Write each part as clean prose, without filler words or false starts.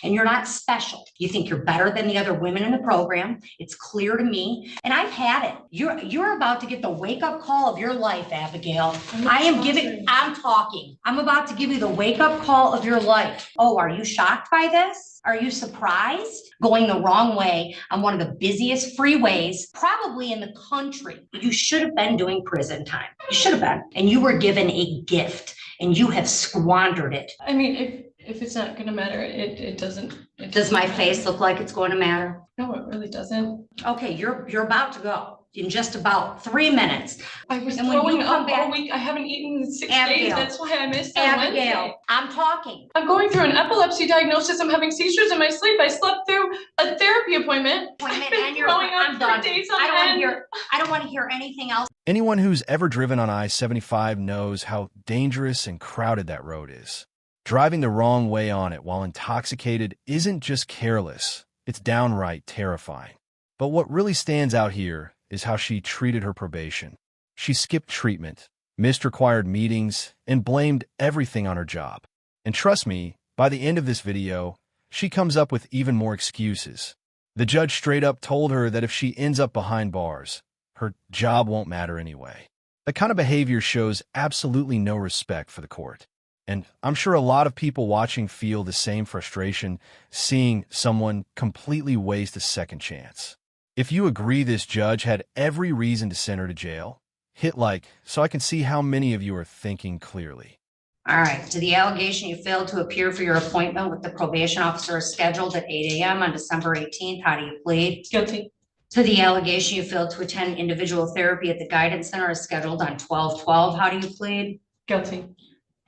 and you're not special. You think you're better than the other women in the program. It's clear to me, and I've had it. You're about to get the wake-up call of your life, Abigail. I'm talking. I'm about to give you the wake-up call of your life. Oh, are you shocked by this? Are you surprised? Going the wrong way on one of the busiest freeways, probably in the country. You should have been doing prison time. You should have been. And you were given a gift, and you have squandered it. I mean, if it's not going to matter, it doesn't. Does my face look like it's going to matter? No, it really doesn't. Okay, you're about to go in just about 3 minutes. I was throwing up all week. I haven't eaten in 6 days. That's why I missed on Wednesday. I'm talking. I'm going through an epilepsy diagnosis. I'm having seizures in my sleep. I slept through a therapy appointment. And you're throwing up for days on end. I don't want to hear anything else. Anyone who's ever driven on I-75 knows how dangerous and crowded that road is. Driving the wrong way on it while intoxicated isn't just careless, it's downright terrifying. But what really stands out here is how she treated her probation. She skipped treatment, missed required meetings, and blamed everything on her job. And trust me, by the end of this video, she comes up with even more excuses. The judge straight up told her that if she ends up behind bars, her job won't matter anyway. That kind of behavior shows absolutely no respect for the court. And I'm sure a lot of people watching feel the same frustration seeing someone completely waste a second chance. If you agree this judge had every reason to send her to jail, hit like so I can see how many of you are thinking clearly. All right, to the allegation you failed to appear for your appointment with the probation officer scheduled at 8 a.m. on December 18th, how do you plead? Guilty. To the allegation you failed to attend individual therapy at the guidance center as scheduled on 12/12, how do you plead? Guilty.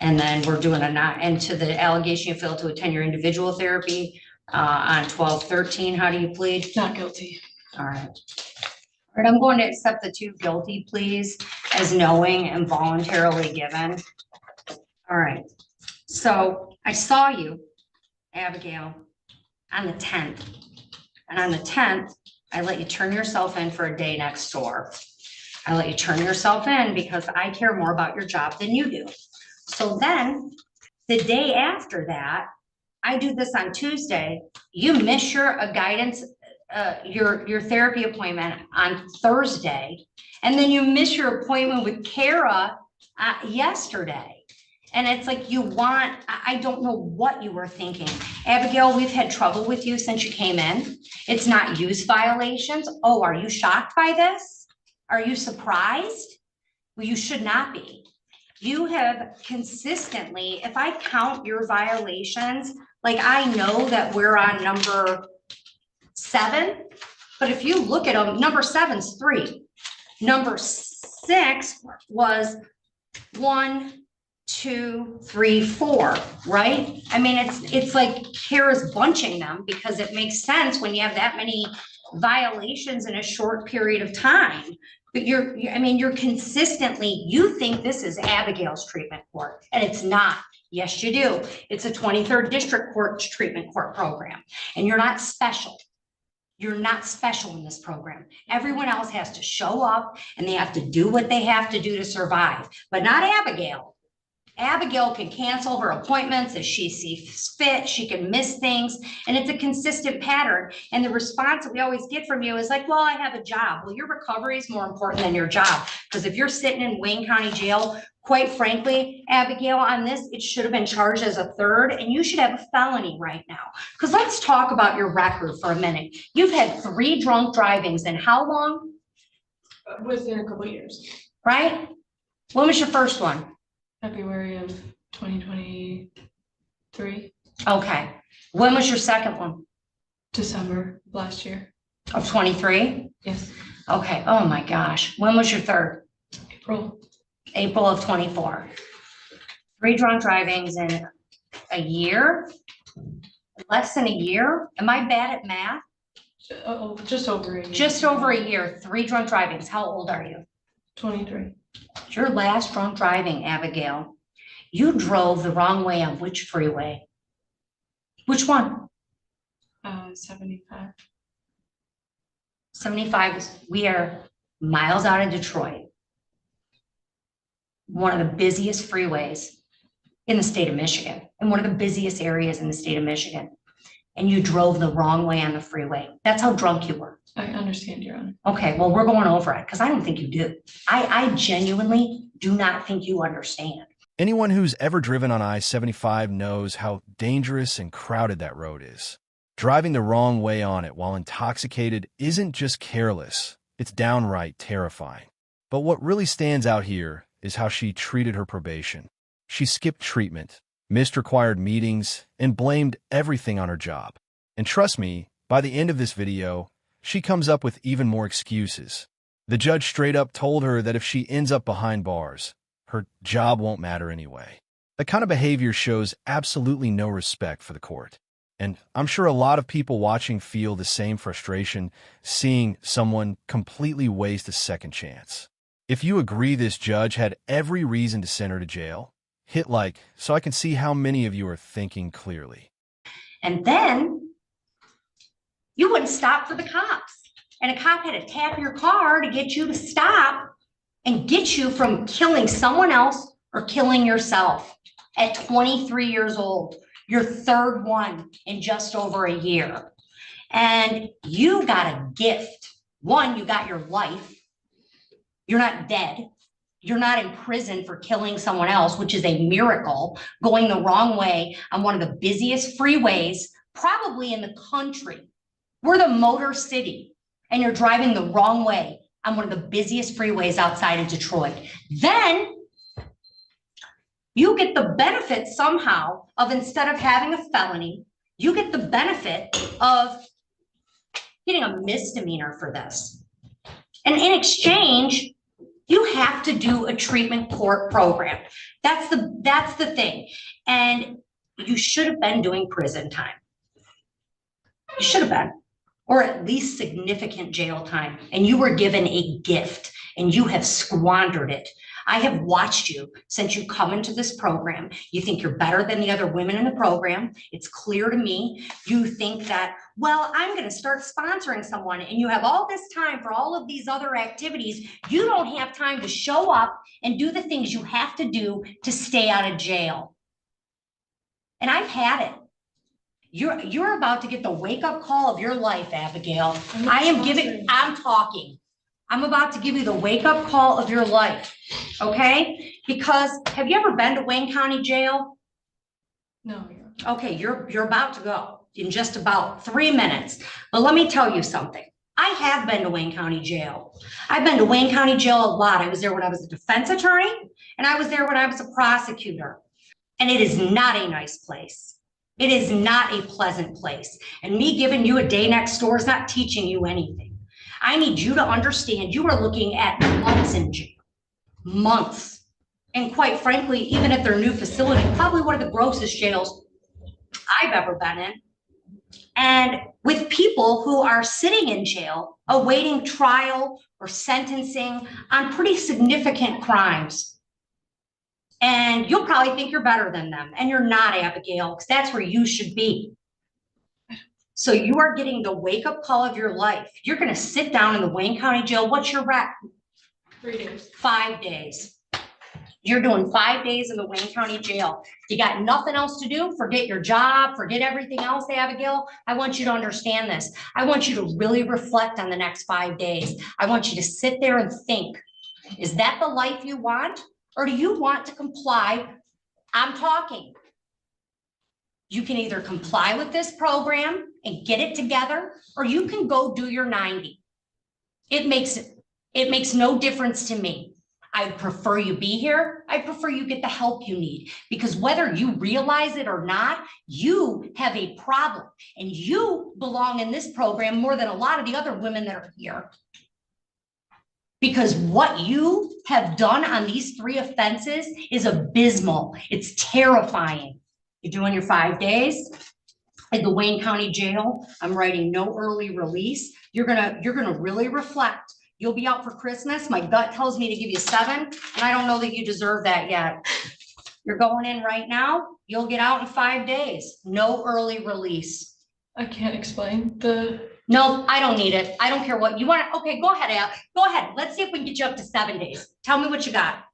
And then we're doing and to the allegation you failed to attend your individual therapy on 12/13, how do you plead? Not guilty. All right. All right, I'm going to accept the 2 guilty pleas as knowing and voluntarily given. All right. So I saw you, Abigail, on the 10th. And on the 10th, I let you turn yourself in for a day next door. I let you turn yourself in because I care more about your job than you do. So then the day after that, I do this on Tuesday, you miss your guidance, your therapy appointment on Thursday, and then you miss your appointment with Kara yesterday. And it's like I don't know what you were thinking. Abigail, we've had trouble with you since you came in. It's not use violations. Oh, are you shocked by this? Are you surprised? Well, you should not be. You have consistently, if I count your violations, like I know that we're on number 7, but if you look at them, number 7's 3. Number 6 was 1, 2, 3, 4, right? I mean, it's like Kara's bunching them because it makes sense when you have that many violations in a short period of time. But you're consistently, you think this is Abigail's treatment court, and it's not. Yes, you do. It's a 23rd District Court treatment court program, and you're not special. You're not special in this program. Everyone else has to show up, and they have to do what they have to do to survive, but not Abigail. Abigail can cancel her appointments as she sees fit. She can miss things, and it's a consistent pattern. And the response that we always get from you is like, well, I have a job. Well, your recovery is more important than your job. Because if you're sitting in Wayne County Jail, quite frankly, Abigail, on this, it should have been charged as a 3rd, and you should have a felony right now. Because let's talk about your record for a minute. You've had 3 drunk drivings in how long? Within a couple of years. Right? When was your first one? February of 2023. Okay. When was your second one? December last year. Of 23? Yes. Okay. Oh my gosh. When was your 3rd? April of 24. 3 drunk drivings in a year? Less than a year? Am I bad at math? Oh, just over a year. Just over a year. 3 drunk drivings. How old are you? 23. Your last drunk driving, Abigail, you drove the wrong way on which freeway? Which one? 75. 75 is, we are miles out of Detroit. One of the busiest freeways in the state of Michigan, and one of the busiest areas in the state of Michigan. and you drove the wrong way on the freeway. That's how drunk you were. I understand, Your Honor. Okay, well, we're going over it because I don't think you do. I genuinely do not think you understand. Anyone who's ever driven on I-75 knows how dangerous and crowded that road is. Driving the wrong way on it while intoxicated isn't just careless, it's downright terrifying. But what really stands out here is how she treated her probation. She skipped treatment, missed required meetings, and blamed everything on her job. And trust me, by the end of this video, she comes up with even more excuses. The judge straight up told her that if she ends up behind bars, her job won't matter anyway. That kind of behavior shows absolutely no respect for the court. And I'm sure a lot of people watching feel the same frustration seeing someone completely waste a second chance. If you agree this judge had every reason to send her to jail, hit like so I can see how many of you are thinking clearly. And then you wouldn't stop for the cops. And a cop had to tap your car to get you to stop and get you from killing someone else or killing yourself at 23 years old, your third one in just over a year. And you got a gift. One, you got your life. You're not dead. You're not in prison for killing someone else, which is a miracle, going the wrong way on one of the busiest freeways, probably in the country. We're the Motor City, and you're driving the wrong way on one of the busiest freeways outside of Detroit. Then you get the benefit somehow of, instead of having a felony, you get the benefit of getting a misdemeanor for this. And in exchange, you have to do a treatment court program. That's the thing. And you should have been doing prison time. You should have been, or at least significant jail time. And you were given a gift and you have squandered it. I have watched you since you come into this program. You think you're better than the other women in the program. It's clear to me. You think that, well, I'm going to start sponsoring someone, and you have all this time for all of these other activities. You don't have time to show up and do the things you have to do to stay out of jail. And I've had it. You're about to get the wake-up call of your life, Abigail. I'm talking. I'm about to give you the wake-up call of your life, okay? Because have you ever been to Wayne County Jail? No. Okay, you're about to go in just about 3 minutes. But let me tell you something. I have been to Wayne County Jail. I've been to Wayne County Jail a lot. I was there when I was a defense attorney, and I was there when I was a prosecutor. And it is not a nice place. It is not a pleasant place. And me giving you a day next door is not teaching you anything. I need you to understand you are looking at months in jail. Months. And quite frankly, even at their new facility, probably one of the grossest jails I've ever been in. And with people who are sitting in jail, awaiting trial or sentencing on pretty significant crimes. And you'll probably think you're better than them. And you're not, Abigail, because that's where you should be. So you are getting the wake-up call of your life. You're going to sit down in the Wayne County Jail. What's your rec? 3 days. 5 days. You're doing 5 days in the Wayne County Jail. You got nothing else to do. Forget your job. Forget everything else, Abigail. I want you to understand this. I want you to really reflect on the next 5 days. I want you to sit there and think, is that the life you want? Or do you want to comply? I'm talking. You can either comply with this program and get it together, or you can go do your 90. It makes no difference to me. I'd prefer you be here. I prefer you get the help you need, because whether you realize it or not, you have a problem, and you belong in this program more than a lot of the other women that are here. Because what you have done on these 3 offenses is abysmal. It's terrifying. You're doing your 5 days at the Wayne County Jail. I'm writing no early release. You're gonna really reflect. You'll be out for Christmas. My gut tells me to give you 7, and I don't know that you deserve that yet. You're going in right now. You'll get out in 5 days. No early release. I can't explain No, I don't need it. I don't care what you want. Okay, go ahead, Al. Go ahead. Let's see if we can get you up to 7 days. Tell me what you got.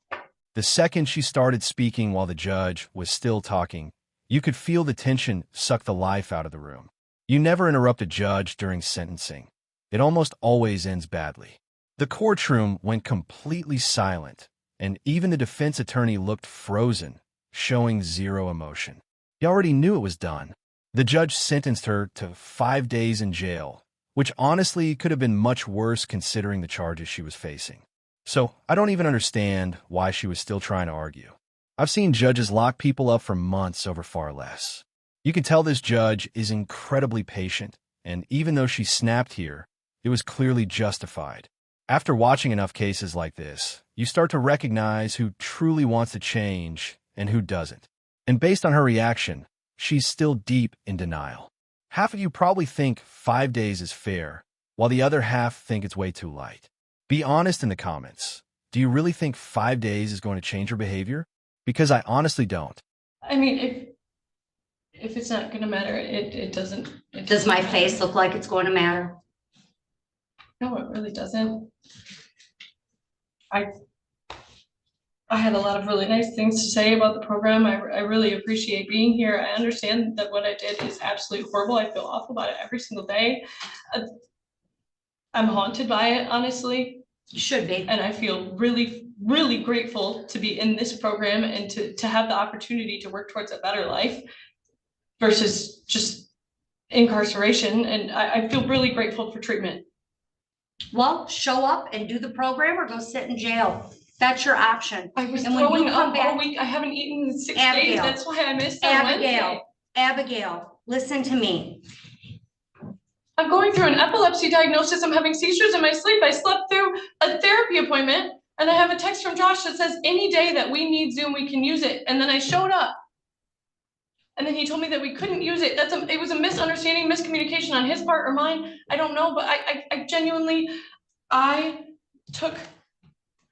The second she started speaking while the judge was still talking, you could feel the tension suck the life out of the room. You never interrupt a judge during sentencing. It almost always ends badly. The courtroom went completely silent, and even the defense attorney looked frozen, showing zero emotion. He already knew it was done. The judge sentenced her to 5 days in jail, which honestly could have been much worse considering the charges she was facing. So I don't even understand why she was still trying to argue. I've seen judges lock people up for months over far less. You can tell this judge is incredibly patient, and even though she snapped here, it was clearly justified. After watching enough cases like this, you start to recognize who truly wants to change and who doesn't. And based on her reaction, she's still deep in denial. Half of you probably think 5 days is fair, while the other half think it's way too light. Be honest in the comments. Do you really think 5 days is going to change her behavior? Because I honestly don't. I mean, if it's not gonna matter, it doesn't. Does my face look like it's going to matter? No, it really doesn't. I had a lot of really nice things to say about the program. I really appreciate being here. I understand that what I did is absolutely horrible. I feel awful about it every single day. I'm haunted by it, honestly. You should be. And I feel really, really grateful to be in this program and to have the opportunity to work towards a better life versus just incarceration. And I feel really grateful for treatment. Well, show up and do the program or go sit in jail. That's your option. I was And when you throwing come up back- all week. I haven't eaten in 6 Abigail. days. That's why I missed on Wednesday. Abigail, listen to me. I'm going through an epilepsy diagnosis. I'm having seizures in my sleep. I slept through a therapy appointment and I have a text from Josh that says any day that we need Zoom, we can use it. And then I showed up. And then he told me that we couldn't use it. It was a misunderstanding, miscommunication on his part or mine. I don't know, but I genuinely, I took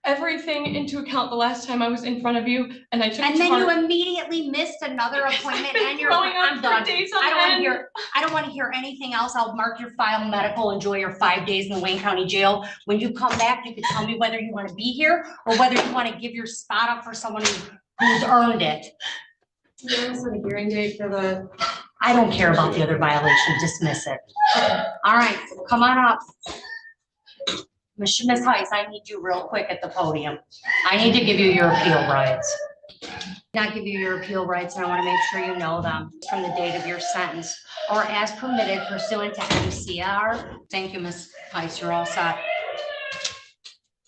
everything into account the last time I was in front of you and I took it And to then you heart. immediately missed another appointment I've been and you're throwing like, up I'm for done. days on I don't want to end. hear, I don't want to hear anything else. I'll mark your file medical, enjoy your 5 days in the Wayne County Jail. When you come back, you can tell me whether you want to be here or whether you want to give your spot up for someone who's earned it. There was a hearing date for the. I don't care about the other violation, dismiss it. All right, come on up. Miss Heiss, I need you real quick at the podium. I need to give you your appeal rights. Not give you your appeal rights, and I want to make sure you know them from the date of your sentence or as permitted pursuant to MCR. Thank you, Miss Heiss, you're all set.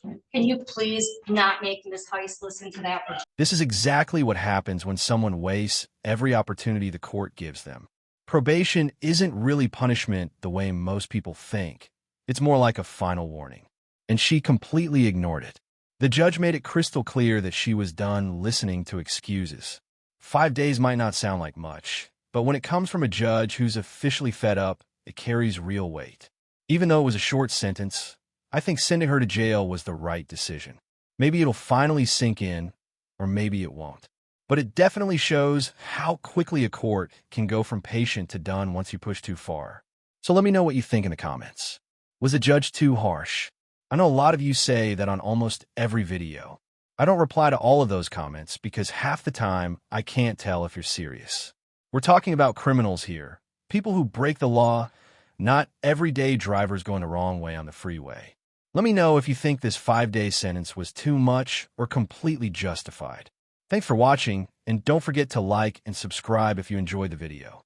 Can you please not make Miss Heiss listen to that? This is exactly what happens when someone wastes every opportunity the court gives them. Probation isn't really punishment the way most people think. It's more like a final warning. And she completely ignored it. The judge made it crystal clear that she was done listening to excuses. 5 days might not sound like much, but when it comes from a judge who's officially fed up, it carries real weight. Even though it was a short sentence, I think sending her to jail was the right decision. Maybe it'll finally sink in, or maybe it won't. But it definitely shows how quickly a court can go from patient to done once you push too far. So let me know what you think in the comments. Was the judge too harsh? I know a lot of you say that on almost every video. I don't reply to all of those comments because half the time I can't tell if you're serious. We're talking about criminals here, people who break the law, not everyday drivers going the wrong way on the freeway. Let me know if you think this 5-day sentence was too much or completely justified. Thanks for watching, and don't forget to like and subscribe if you enjoyed the video.